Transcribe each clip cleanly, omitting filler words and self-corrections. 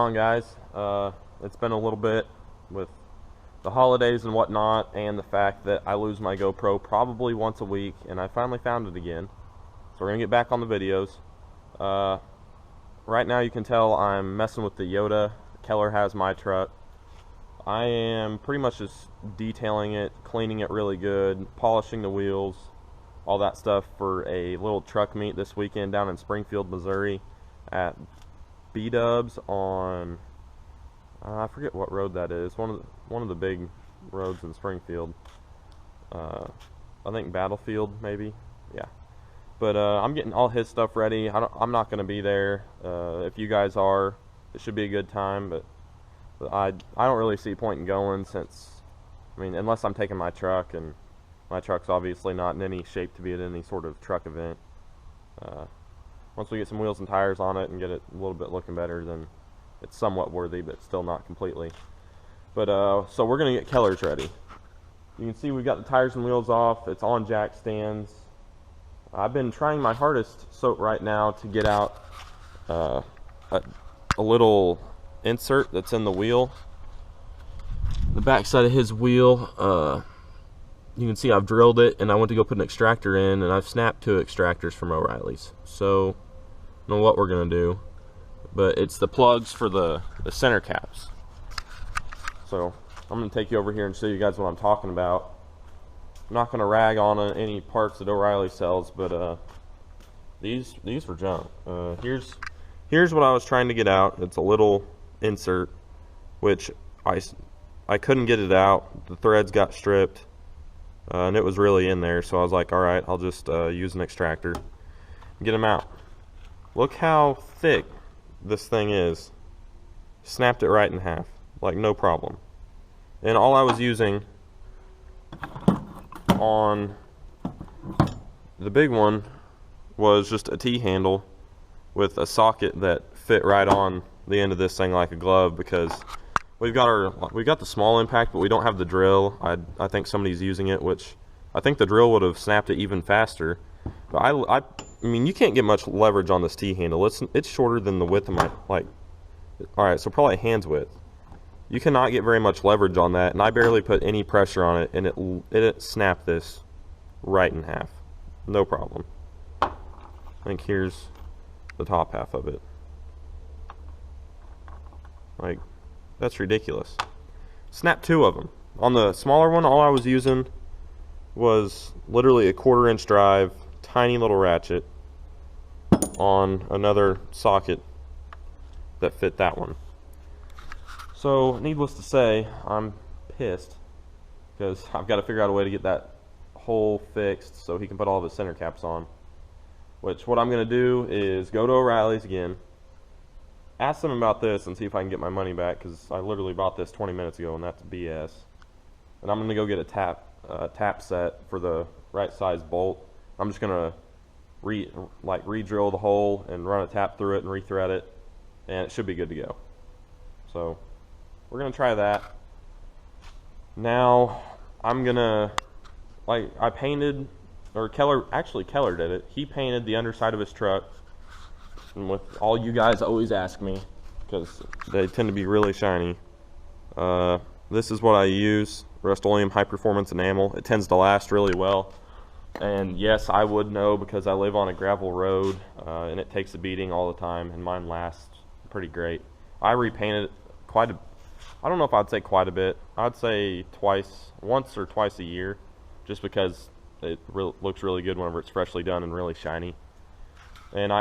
on, guys? It's been a little bit with the holidays and whatnot, and the fact that I lose my GoPro probably once a week, and I finally found it again. So we're gonna get back on the videos. Right now you can tell I'm messing with the Yoda. Keller has my truck. I am pretty much just detailing it, cleaning it really good, polishing the wheels, all that stuff for a little truck meet this weekend down in Springfield, Missouri at B-Dubs on I forget what road that is. One of the big roads in Springfield. I think Battlefield, maybe. Yeah. But I'm getting all his stuff ready. I'm not going to be there. If you guys are, it should be a good time. But I don't really see point in going, since, I mean, unless I'm taking my truck, and my truck's obviously not in any shape to be at any sort of truck event. Once we get some wheels and tires on it and get it a little bit looking better, then it's somewhat worthy, but still not completely. But so we're gonna get Keller's ready. You can see we've got the tires and wheels off. It's on jack stands. I've been trying my hardest right now to get out a little insert that's in the wheel, the back side of his wheel. You can see I've drilled it, and I went to go put an extractor in, and I've snapped 2 extractors from O'Reilly's. So I don't know what we're gonna do, but it's the plugs for the center caps. So I'm gonna take you over here and show you guys what I'm talking about. I'm not gonna rag on any parts that O'Reilly sells, but these were junk. Here's what I was trying to get out. It's a little insert, which I couldn't get it out. The threads got stripped, and it was really in there. So I was like, all right, I'll just use an extractor and get them out. Look how thick this thing is. Snapped it right in half, like no problem. And all I was using on the big one was just a T-handle with a socket that fit right on the end of this thing like a glove, because we've got the small impact, but we don't have the drill. I think somebody's using it, which I think the drill would have snapped it even faster. But I mean, you can't get much leverage on this T-handle. It's shorter than the width of my, alright, so probably hand's width. You cannot get very much leverage on that, and I barely put any pressure on it, and it snapped this right in half. No problem. I think here's the top half of it. Like, that's ridiculous. Snapped 2 of them. On the smaller one, all I was using was literally a 1/4 inch drive, tiny little ratchet on another socket that fit that one. So, needless to say, I'm pissed because I've got to figure out a way to get that hole fixed so he can put all of his center caps on. Which, what I'm going to do is go to O'Reilly's again, ask them about this, and see if I can get my money back, because I literally bought this 20 minutes ago, and that's BS. And I'm going to go get a tap set for the right size bolt. I'm just going to re-drill the hole and run a tap through it and re-thread it, and it should be good to go. So we're going to try that. Now I'm going to, I painted, or Keller did it. He painted the underside of his truck, and with all you guys always ask me, because they tend to be really shiny. This is what I use, Rust-Oleum high performance enamel. It tends to last really well, and yes, I would know because I live on a gravel road, and it takes a beating all the time, and mine lasts pretty great. I repainted it I don't know if I'd say quite a bit. I'd say once or twice a year, just because it looks really good whenever it's freshly done and really shiny. And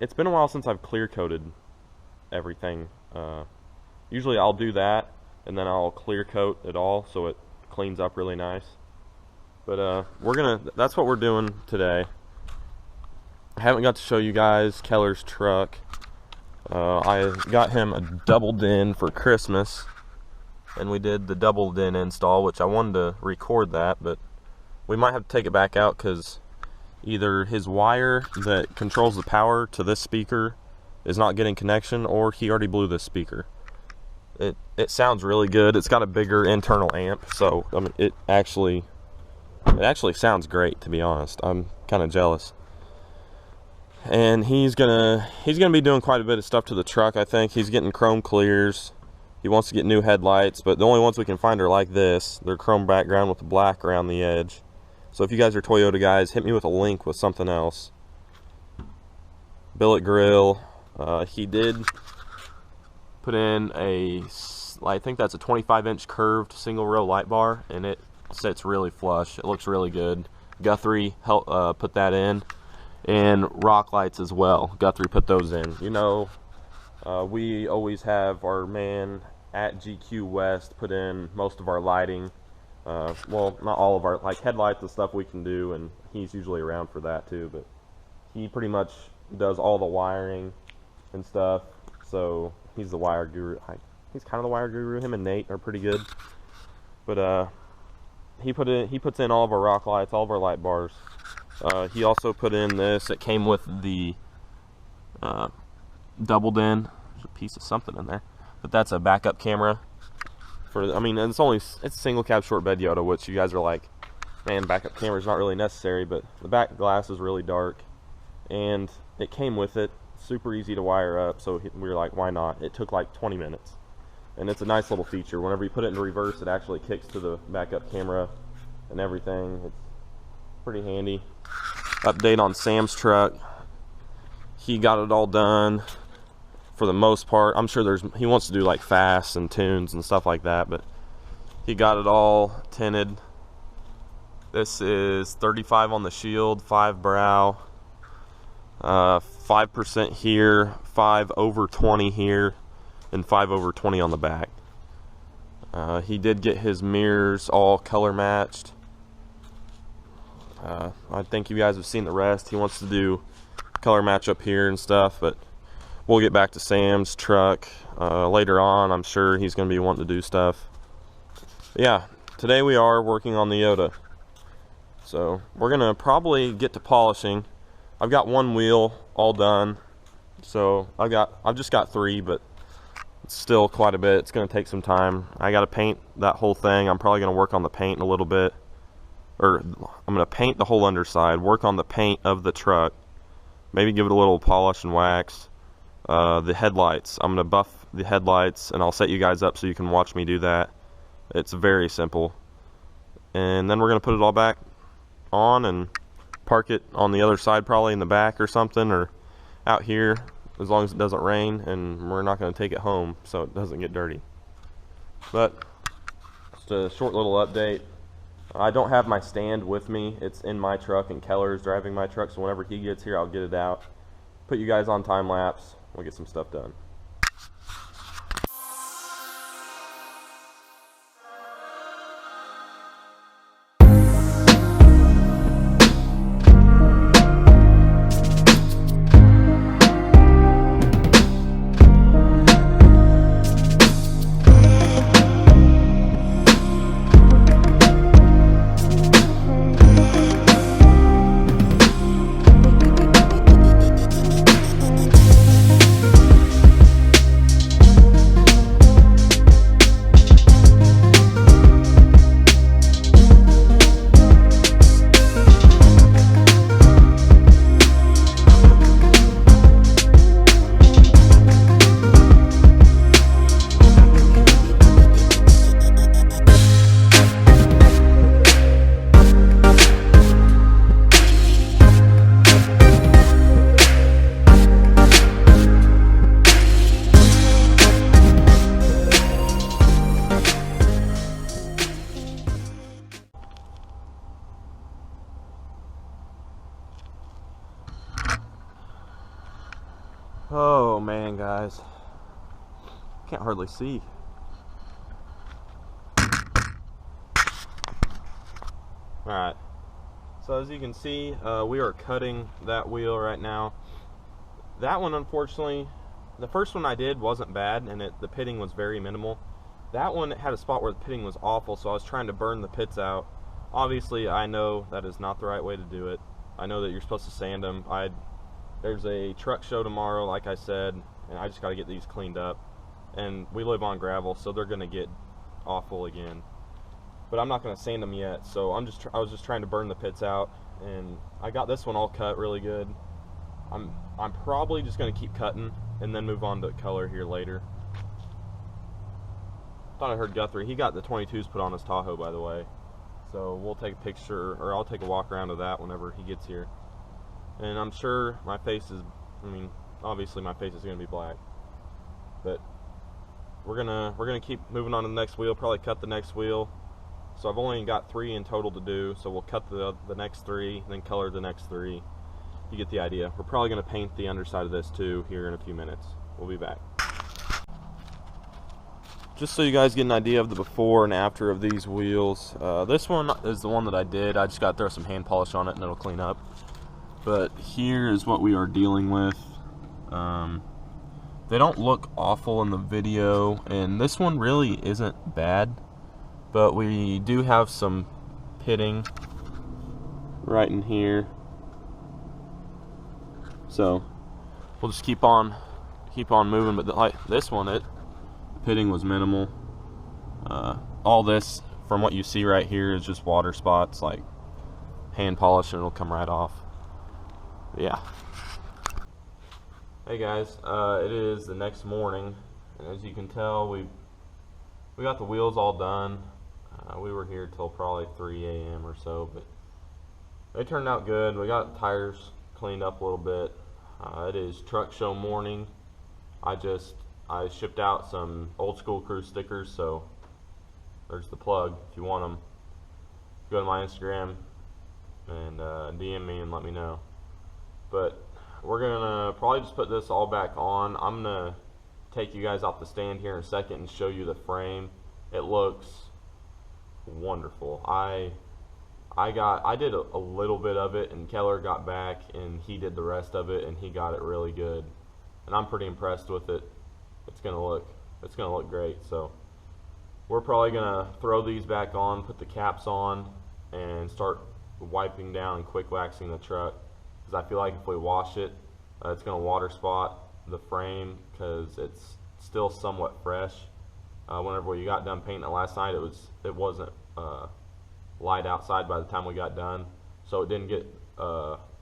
it's been a while since I've clear coated everything. Usually I'll do that, and then I'll clear coat it all so it cleans up really nice. But that's what we're doing today. I haven't got to show you guys Keller's truck. I got him a double din for Christmas, and we did the double din install, which I wanted to record that, but we might have to take it back out because either his wire that controls the power to this speaker is not getting connection, or he already blew this speaker. It sounds really good. It's got a bigger internal amp, so I mean, it actually sounds great, to be honest. I'm kind of jealous. and he's gonna be doing quite a bit of stuff to the truck. I think he's getting chrome clears. He wants to get new headlights, but the only ones we can find are like this. They're chrome background with the black around the edge. So if you guys are Toyota guys, hit me with a link with something else. Billet grill. He did put in I think that's a 25-inch curved single row light bar, and it sits really flush. It looks really good. Guthrie helped put that in, and rock lights as well. Guthrie put those in. You know, we always have our man at GQ West put in most of our lighting. Well, not all of our, like headlights and stuff we can do, and he's usually around for that too, but he pretty much does all the wiring and stuff, so he's the wire guru. He's kind of the wire guru. Him and Nate are pretty good, but he puts in all of our rock lights, all of our light bars. He also put in this. It came with the doubled in. There's a piece of something in there, but that's a backup camera. I mean, it's single cab short bed Yoda, which you guys are like, man, backup camera is not really necessary, but the back glass is really dark, and it came with it. Super easy to wire up, so we were like, why not? It took like 20 minutes, and it's a nice little feature. Whenever you put it in reverse, it actually kicks to the backup camera and everything. It's pretty handy. Update on Sam's truck. He got it all done for the most part. I'm sure he wants to do like fasts and tunes and stuff like that, but he got it all tinted. This is 35 on the shield, 5 brow, 5% here, 5 over 20 here, and 5 over 20 on the back. He did get his mirrors all color matched. I think you guys have seen the rest. He wants to do color match up here and stuff, but we'll get back to Sam's truck later on. I'm sure he's going to be wanting to do stuff. But yeah, today we are working on the Yoda. So we're going to probably get to polishing. I've got one wheel all done. So I've just got 3, but it's still quite a bit. It's going to take some time. I got to paint that whole thing. I'm probably going to work on the paint a little bit. Or I'm going to paint the whole underside, work on the paint of the truck, maybe give it a little polish and wax. The headlights, I'm going to buff the headlights, and I'll set you guys up so you can watch me do that. It's very simple. And then we're going to put it all back on and park it on the other side, probably in the back or something, or out here, as long as it doesn't rain, and we're not going to take it home so it doesn't get dirty. But just a short little update. I don't have my stand with me. It's in my truck, and Keller's driving my truck, so whenever he gets here, I'll get it out, put you guys on time lapse. We'll get some stuff done. Oh man, guys, can't hardly see. Alright, so as you can see, we are cutting that wheel right now. That one, unfortunately, the first one I did wasn't bad, and the pitting was very minimal. That one had a spot where the pitting was awful, so I was trying to burn the pits out. Obviously, I know that is not the right way to do it. I know that you're supposed to sand them. There's a truck show tomorrow, like I said, and I just got to get these cleaned up. And we live on gravel, so they're going to get awful again. But I'm not going to sand them yet, so I was just trying to burn the pits out. And I got this one all cut really good. I'm probably just gonna keep cutting and then move on to color here later. Thought I heard Guthrie. He got the 22s put on his Tahoe, by the way. So we'll take a picture, or I'll take a walk around of that whenever he gets here. And I'm sure my face is, I mean, obviously my face is gonna be black, but we're gonna keep moving on to the next wheel. Probably cut the next wheel. So I've only got 3 in total to do. So we'll cut the next 3, then color the next 3. You get the idea. We're probably gonna paint the underside of this too here in a few minutes. We'll be back. Just so you guys get an idea of the before and after of these wheels. This one is the one that I did. I just got to throw some hand polish on it and it'll clean up. But here is what we are dealing with. They don't look awful in the video, and this one really isn't bad. But we do have some pitting right in here. So we'll just keep on moving. But like this one, the pitting was minimal. All this, from what you see right here, is just water spots, like hand polish, and it'll come right off. But yeah. Hey guys, it is the next morning, and as you can tell, we got the wheels all done. We were here till probably 3 a.m. or so, but they turned out good. We got tires cleaned up a little bit. It is truck show morning. I shipped out some old school crew stickers, so there's the plug. If you want them, go to my Instagram and DM me and let me know. But we're gonna probably just put this all back on. I'm gonna take you guys off the stand here in a second and show you the frame. It looks wonderful. I did a little bit of it, and Keller got back and he did the rest of it, and he got it really good, and I'm pretty impressed with it. It's gonna look great. So we're probably gonna throw these back on, put the caps on, and start wiping down and quick waxing the truck, because I feel like if we wash it, it's gonna water spot the frame because it's still somewhat fresh. Whenever we got done painting it last night, it wasn't light outside by the time we got done, so it didn't get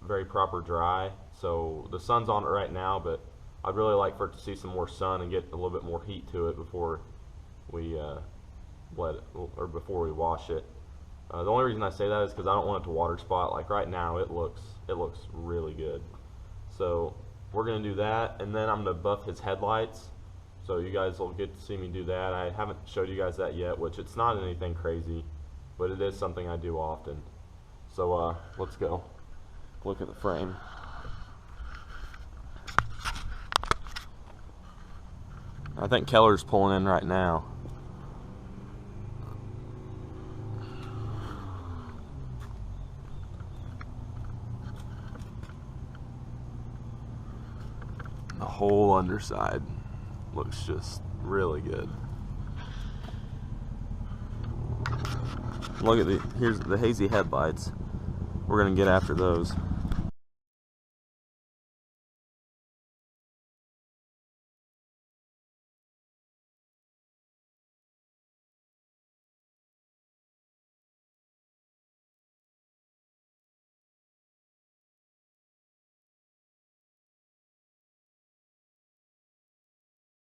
very proper dry. So the sun's on it right now, but I'd really like for it to see some more sun and get a little bit more heat to it before we before we wash it. The only reason I say that is because I don't want it to water spot. Like right now, it looks really good. So we're gonna do that, and then I'm gonna buff his headlights. So you guys will get to see me do that. I haven't showed you guys that yet, which it's not anything crazy, but it is something I do often. So let's go look at the frame. I think Keller's pulling in right now. The whole underside looks just really good. Look at here's the hazy headlights. We're gonna get after those.